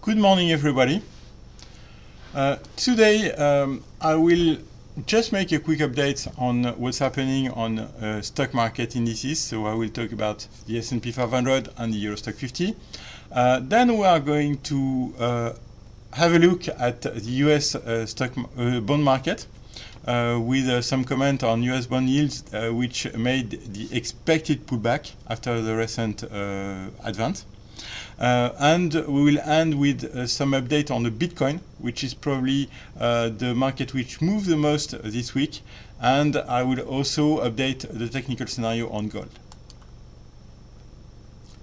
Good morning, everybody. Today, I will just make a quick update on what's happening on stock market indices. So I will talk about the S&P 500 and the Euro Stock 50. Then we are going to have a look at the US bond market with some comment on US bond yields, which made the expected pullback after the recent advance. And we will end with some update on the Bitcoin, which is probably the market which moved the most this week. And I will also update the technical scenario on gold.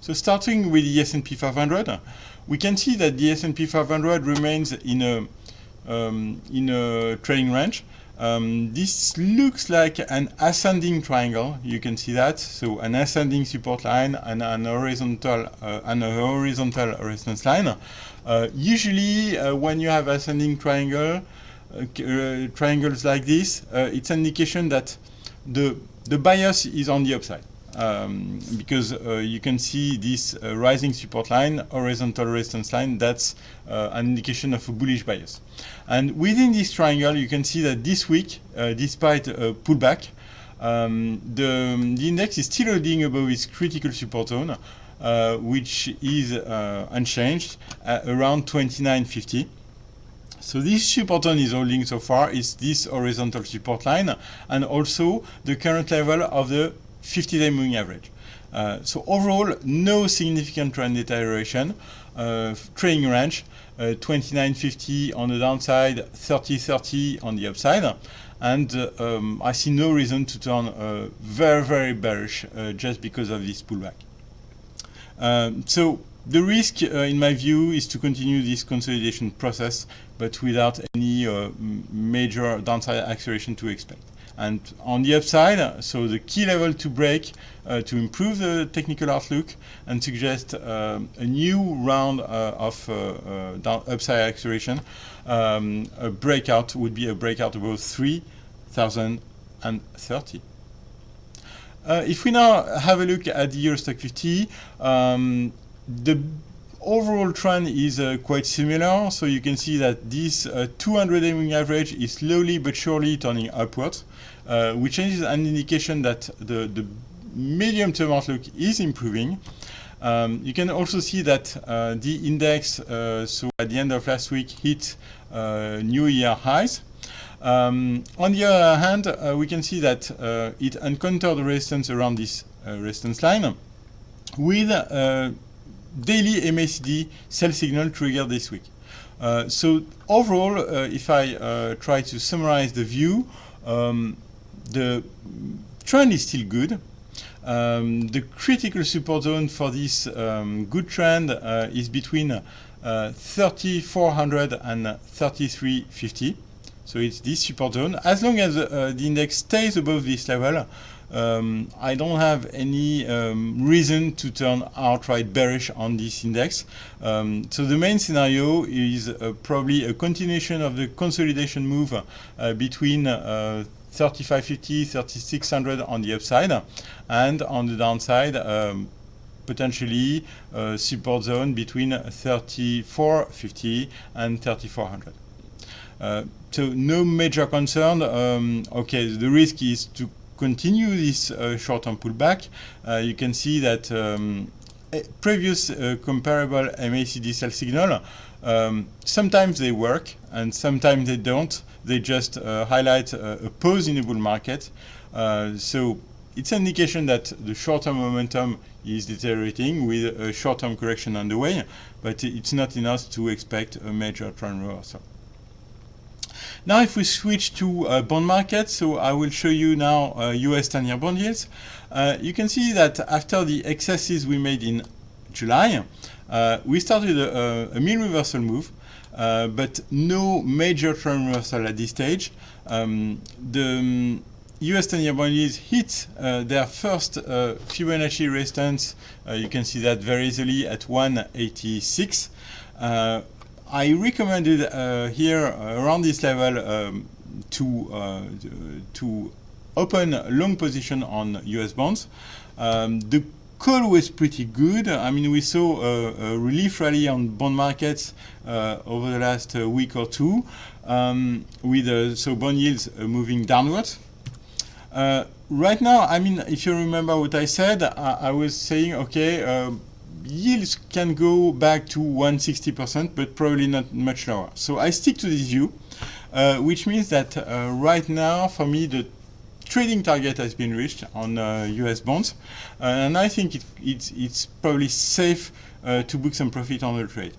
So starting with the S&P 500, we can see that the S&P 500 remains in a trading range. This looks like an ascending triangle. You can see that. So an ascending support line and a horizontal resistance line. Usually, when you have ascending triangles like this, it's an indication that the bias is on the upside. Because you can see this rising support line, horizontal resistance line, that's an indication of a bullish bias. And within this triangle, you can see that this week, despite a pullback, the index is still holding above its critical support zone, which is unchanged at around 2950. So this support zone is holding so far is this horizontal support line and also the current level of the 50-day moving average. So overall, no significant trend deterioration. Trading range, 2950 on the downside, 3030 on the upside. And I see no reason to turn very, very bearish just because of this pullback. So the risk, in my view, is to continue this consolidation process, but without any major downside acceleration to expect. And on the upside, so the key level to break to improve the technical outlook and suggest a new round of upside acceleration, a breakout would be a breakout above 3030. If we now have a look at the Euro Stock 50, the overall trend is quite similar. So you can see that this 200-day moving average is slowly but surely turning upwards, which is an indication that the medium-term outlook is improving. You can also see that the index, so at the end of last week, hit new year highs. On the other hand, we can see that it encountered resistance around this resistance line with daily MACD sell signal triggered this week. So overall, if I try to summarize the view, the trend is still good. The critical support zone for this good trend is between 3400 and 3350. So it's this support zone. As long as the index stays above this level, I don't have any reason to turn outright bearish on this index. So the main scenario is probably a continuation of the consolidation move between 3550, 3600 on the upside, and on the downside, potentially support zone between 3450 and 3400. So no major concern. Okay, the risk is to continue this short-term pullback. You can see that previous comparable MACD sell signal, sometimes they work and sometimes they don't. They just highlight a pause in the bull market. So it's an indication that the short-term momentum is deteriorating with a short-term correction underway, but it's not enough to expect a major trend reversal. Now, if we switch to bond market, so I will show you now US 10-year bond yields. You can see that after the excesses we made in July, we started a mean reversal move, but no major trend reversal at this stage. The US 10-year bond yields hit their first Fibonacci resistance. You can see that very easily at 186. I recommended here around this level to open a long position on US bonds. The call was pretty good. I mean, we saw a relief rally on bond markets over the last week or two, with so bond yields moving downwards. Right now, I mean, if you remember what I said, I was saying, okay, yields can go back to 160%, but probably not much lower. So I stick to this view, which means that right now, for me, the trading target has been reached on US bonds, and I think it's probably safe to book some profit on the trade,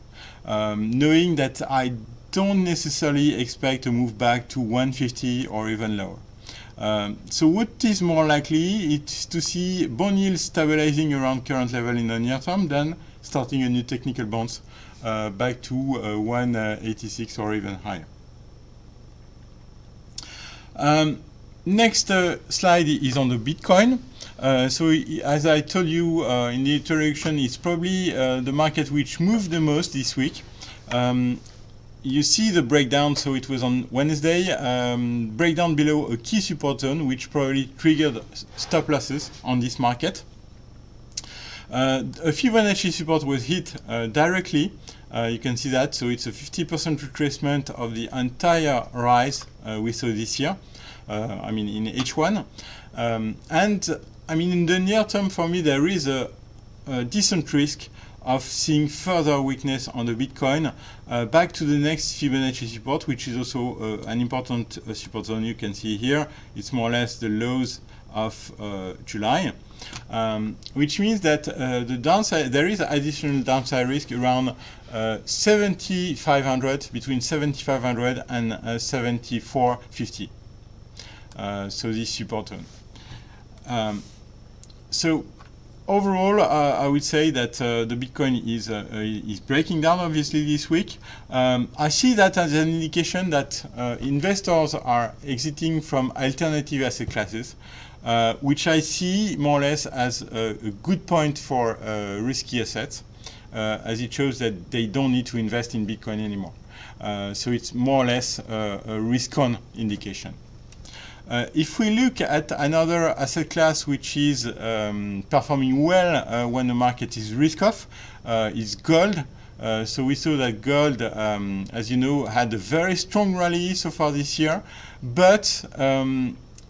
knowing that I don't necessarily expect a move back to 150 or even lower. So what is more likely is to see bond yields stabilizing around current level in the near term, then starting a new technical bonds back to 186 or even higher. Next slide is on the Bitcoin. So as I told you in the introduction, it's probably the market which moved the most this week. You see the breakdown, so it was on Wednesday, breakdown below a key support zone, which probably triggered stop losses on this market. A Fibonacci support was hit directly. You can see that, so it's a 50% retracement of the entire rise we saw this year, I mean in H1. And I mean in the near term, for me, there is a decent risk of seeing further weakness on the Bitcoin back to the next Fibonacci support, which is also an important support zone. You can see here, it's more or less the lows of July, which means that the downside, there is additional downside risk around 7,500, between 7,500 and 7,450. So this support zone. So overall, I would say that the Bitcoin is breaking down, obviously, this week. I see that as an indication that investors are exiting from alternative asset classes, which I see more or less as a good point for risky assets, as it shows that they don't need to invest in Bitcoin anymore. So it's more or less a risk-on indication. If we look at another asset class which is performing well when the market is risk-off, is gold. So we saw that gold, as you know, had a very strong rally so far this year, but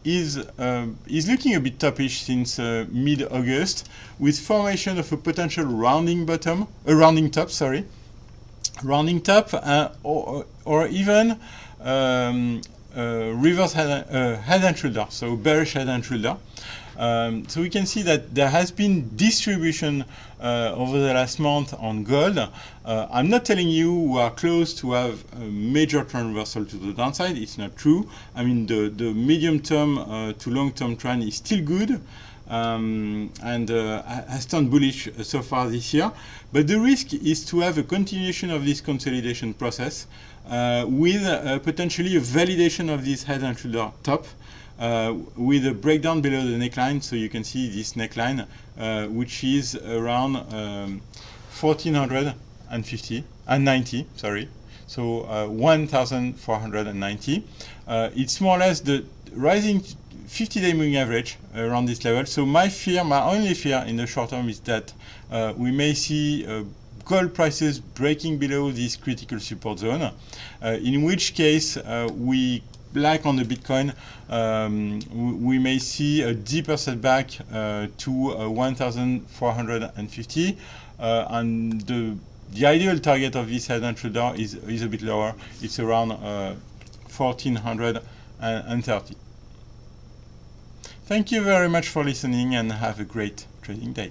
is looking a bit toppish since mid-August, with formation of a potential rounding top, or even reverse head and shoulder, so bearish head and shoulder. So we can see that there has been distribution over the last month on gold. I'm not telling you we are close to have a major trend reversal to the downside. It's not true. I mean, the medium term to long term trend is still good, and has turned bullish so far this year. But the risk is to have a continuation of this consolidation process with potentially a validation of this head and shoulder top, with a breakdown below the neckline. So you can see this neckline, which is around 1,450 and 90. Sorry, so 1,490. It's more or less the rising 50-day moving average around this level. So my only fear in the short term is that we may see gold prices breaking below this critical support zone, in which case like on the Bitcoin, we may see a deeper setback to 1,450, and the ideal target of this head and shoulder is a bit lower. It's around 1,430. Thank you very much for listening, and have a great trading day.